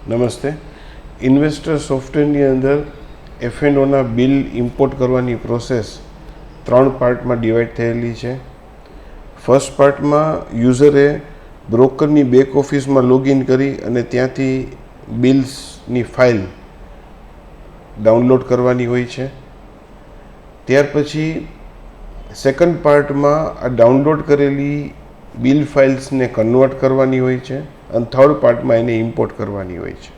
નમસ્તે. ઇન્વેસ્ટર સોફ્ટવેરની અંદર F&Oના બિલ ઇમ્પોર્ટ કરવાની પ્રોસેસ 3 પાર્ટમાં ડિવાઈડ થયેલી છે. ફર્સ્ટ પાર્ટમાં યુઝરે બ્રોકરની બેક ઓફિસમાં લોગિન કરી અને ત્યાંથી બિલ્સની ફાઇલ ડાઉનલોડ કરવાની હોય છે. ત્યાર પછી સેકન્ડ પાર્ટમાં આ ડાઉનલોડ કરેલી બિલ ફાઇલ્સને કન્વર્ટ કરવાની હોય છે અને થર્ડ પાર્ટમાં એને ઇમ્પોર્ટ કરવાની હોય છે.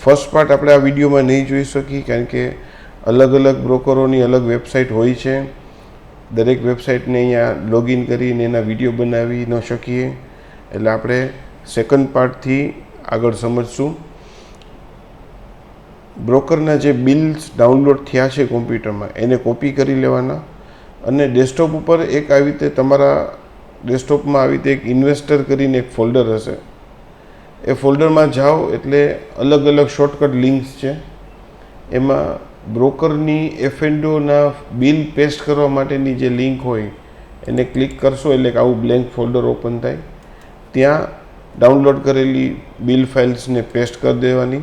ફર્સ્ટ પાર્ટ આપણે આ વિડીયોમાં નહીં જોઈ શકીએ કારણ કે અલગ અલગ બ્રોકરોની અલગ વેબસાઇટ હોય છે. દરેક વેબસાઇટને અહીંયા લોગિન કરીને એના વિડીયો બનાવી ન શકીએ, એટલે આપણે સેકન્ડ પાર્ટથી આગળ સમજશું. બ્રોકરના જે બિલ્સ ડાઉનલોડ થયા છે કોમ્પ્યુટરમાં એને કોપી કરી લેવાના અને ડેસ્કટોપ ઉપર એક આવી રીતે તમારા ડેસ્કટોપમાં આવી રીતે એક ઇન્વેસ્ટર કરીને એક ફોલ્ડર હશે. એ ફોલ્ડરમાં જાઓ એટલે અલગ અલગ શોર્ટકટ લિંક્સ છે. એમાં બ્રોકરની F&Oના બિલ પેસ્ટ કરવા માટેની જે લિંક હોય એને ક્લિક કરશો એટલે કે આવું બ્લેન્ક ફોલ્ડર ઓપન થાય. ત્યાં ડાઉનલોડ કરેલી બિલ ફાઇલ્સને પેસ્ટ કરી દેવાની.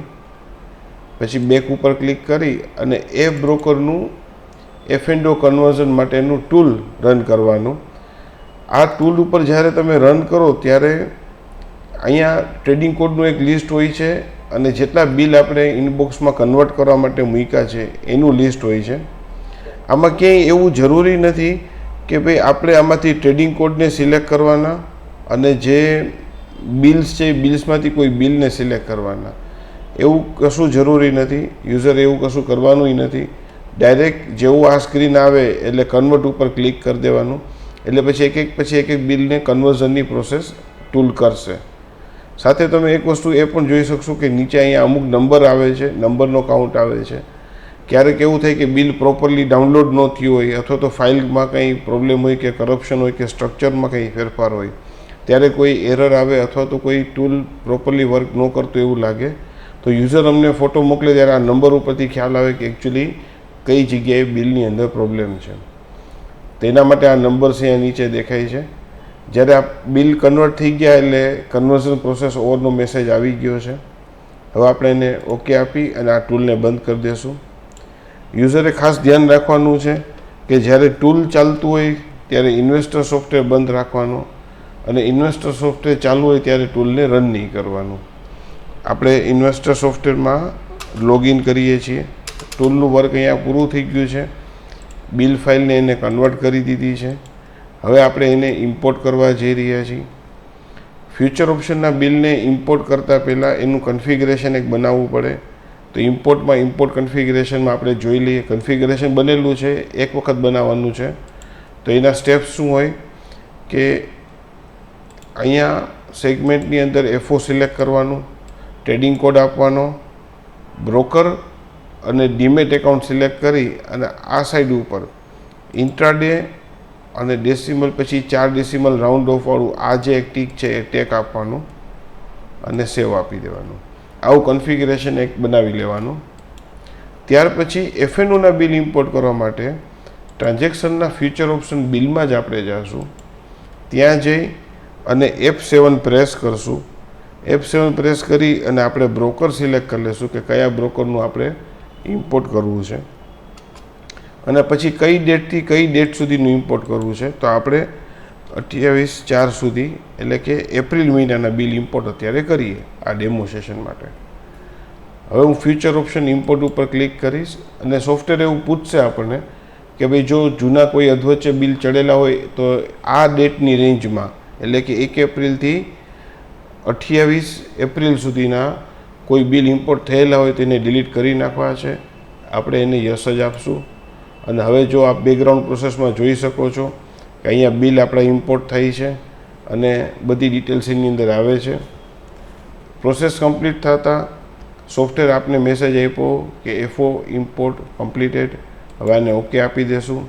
પછી બેક ઉપર ક્લિક કરી અને એ બ્રોકરનું F&O કન્વર્ઝન માટેનું ટૂલ રન કરવાનું. આ ટૂલ ઉપર જ્યારે તમે રન કરો ત્યારે અહીંયા ટ્રેડિંગ કોડનું એક લિસ્ટ હોય છે અને જેટલા બિલ આપણે ઇનબોક્સમાં કન્વર્ટ કરવા માટે મૂક્યા છે એનું લિસ્ટ હોય છે. આમાં ક્યાંય એવું જરૂરી નથી કે ભાઈ આપણે આમાંથી ટ્રેડિંગ કોડને સિલેક્ટ કરવાના અને જે બિલ્સ છે એ બિલ્સમાંથી કોઈ બિલને સિલેક્ટ કરવાના. એવું કશું જરૂરી નથી. યુઝરે એવું કશું કરવાનું નથી. ડાયરેક્ટ જેવું આ સ્ક્રીન આવે એટલે કન્વર્ટ ઉપર ક્લિક કરી દેવાનું, એટલે પછી એક એક બિલને કન્વર્ઝનની પ્રોસેસ ટૂલ કરશે. સાથે તમે એક વસ્તુ એ પણ જોઈ શકશો કે નીચે અહીંયા અમુક નંબર આવે છે, નંબરનો કાઉન્ટ આવે છે. ક્યારેક એવું થાય કે બિલ પ્રોપરલી ડાઉનલોડ ન થયું હોય અથવા તો ફાઇલમાં કંઈ પ્રોબ્લેમ હોય કે કરપ્શન હોય કે સ્ટ્રક્ચરમાં કંઈ ફેરફાર હોય ત્યારે કોઈ એરર આવે અથવા તો કોઈ ટૂલ પ્રોપરલી વર્ક ન કરતું એવું લાગે તો યુઝર અમને ફોટો મોકલે ત્યારે આ નંબર ઉપરથી ખ્યાલ આવે કે એકચ્યુઅલી કઈ જગ્યાએ બિલની અંદર પ્રોબ્લેમ છે. તેના માટે આ નંબર છે અહીંયા નીચે દેખાય છે. જ્યારે આ બિલ કન્વર્ટ થઈ ગયા એટલે કન્વર્ઝન પ્રોસેસ ઓવરનો મેસેજ આવી ગયો છે. હવે આપણે એને ઓકે આપી અને આ ટૂલને બંધ કરી દઈશું. યુઝરે ખાસ ધ્યાન રાખવાનું છે કે જ્યારે ટૂલ ચાલતું હોય ત્યારે ઇન્વેસ્ટર સોફ્ટવેર બંધ રાખવાનો અને ઇન્વેસ્ટર સોફ્ટવેર ચાલુ હોય ત્યારે ટૂલને રન નહીં કરવાનું. આપણે ઇન્વેસ્ટર સોફ્ટવેરમાં લોગિન કરીએ છીએ. ટૂલનું વર્ક અહીંયા પૂરું થઈ ગયું છે. બિલ ફાઇલને એને કન્વર્ટ કરી દીધી છે. હવે આપણે એને ઇમ્પોર્ટ કરવા જઈ રહ્યા છીએ. ફ્યુચર ઓપ્શનના બિલને ઇમ્પોર્ટ કરતાં પહેલાં એનું કન્ફિગરેશન એક બનાવવું પડે. તો ઇમ્પોર્ટ કન્ફિગરેશનમાં આપણે જોઈ લઈએ. કન્ફિગરેશન બનેલું છે, એક વખત બનાવવાનું છે. તો એના સ્ટેપ્સ શું હોય કે અહીંયા સેગમેન્ટની અંદર FO સિલેક્ટ કરવાનું, ટ્રેડિંગ કોડ આપવાનો, બ્રોકર અને ડીમેટ એકાઉન્ટ સિલેક્ટ કરી અને આ સાઈડ ઉપર ઇન્ટ્રાડે અને ડેસિમલ પછી 4 ડેસિમલ રાઉન્ડ ઓફ વાળું આ જે એક ટીક છે એ ટેક આપવાનું અને સેવ આપી દેવાનું. આવું કન્ફિગરેશન એક બનાવી લેવાનું. ત્યાર પછી F&Oના બિલ ઇમ્પોર્ટ કરવા માટે ટ્રાન્ઝેક્શનના ફ્યુચર ઓપ્શન બિલમાં જ આપણે જઈશું. ત્યાં જઈ અને F7 પ્રેસ કરશું. F7 પ્રેસ કરી અને આપણે બ્રોકર સિલેક્ટ કરી લઈશું કે કયા બ્રોકરનું આપણે ઇમ્પોર્ટ કરવું છે અને પછી કઈ ડેટથી કઈ ડેટ સુધીનું ઇમ્પોર્ટ કરવું છે. તો આપણે 28/4 સુધી એટલે કે એપ્રિલ મહિનાના બિલ ઇમ્પોર્ટ અત્યારે કરીએ આ ડેમો સેશન માટે. હવે હું ફ્યુચર ઓપ્શન ઇમ્પોર્ટ ઉપર ક્લિક કરીશ અને સોફ્ટવેર એવું પૂછશે આપણને કે ભાઈ જો જૂના કોઈ અધવચ્ચે બિલ ચડેલા હોય તો આ ડેટની રેન્જમાં એટલે કે 1 એપ્રિલથી 28 એપ્રિલ સુધીના કોઈ બિલ ઇમ્પોર્ટ થયેલા હોય તેને ડિલીટ કરી નાખવા છે. આપણે એને યસ જ આપશું. અને હવે જો આપ બેકગ્રાઉન્ડ પ્રોસેસમાં જોઈ શકો છો કે અહીંયા બિલ આપણા ઇમ્પોર્ટ થઈ છે અને બધી ડિટેલ્સ એની અંદર આવે છે. પ્રોસેસ કમ્પ્લીટ થતાં સોફ્ટવેર આપને મેસેજ આપ્યો કે FO ઇમ્પોર્ટ કમ્પ્લીટેડ. હવે આને ઓકે આપી દેશું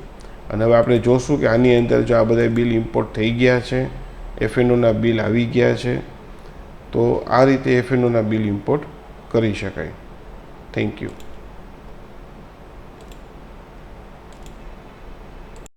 અને હવે આપણે જોશું કે આની અંદર જો આ બધા બિલ ઇમ્પોર્ટ થઈ ગયા છે, F&Oના બિલ આવી ગયા છે, તો આ રીતે F&Oના બિલ ઇમ્પોર્ટ કરી શકાય. Thank you.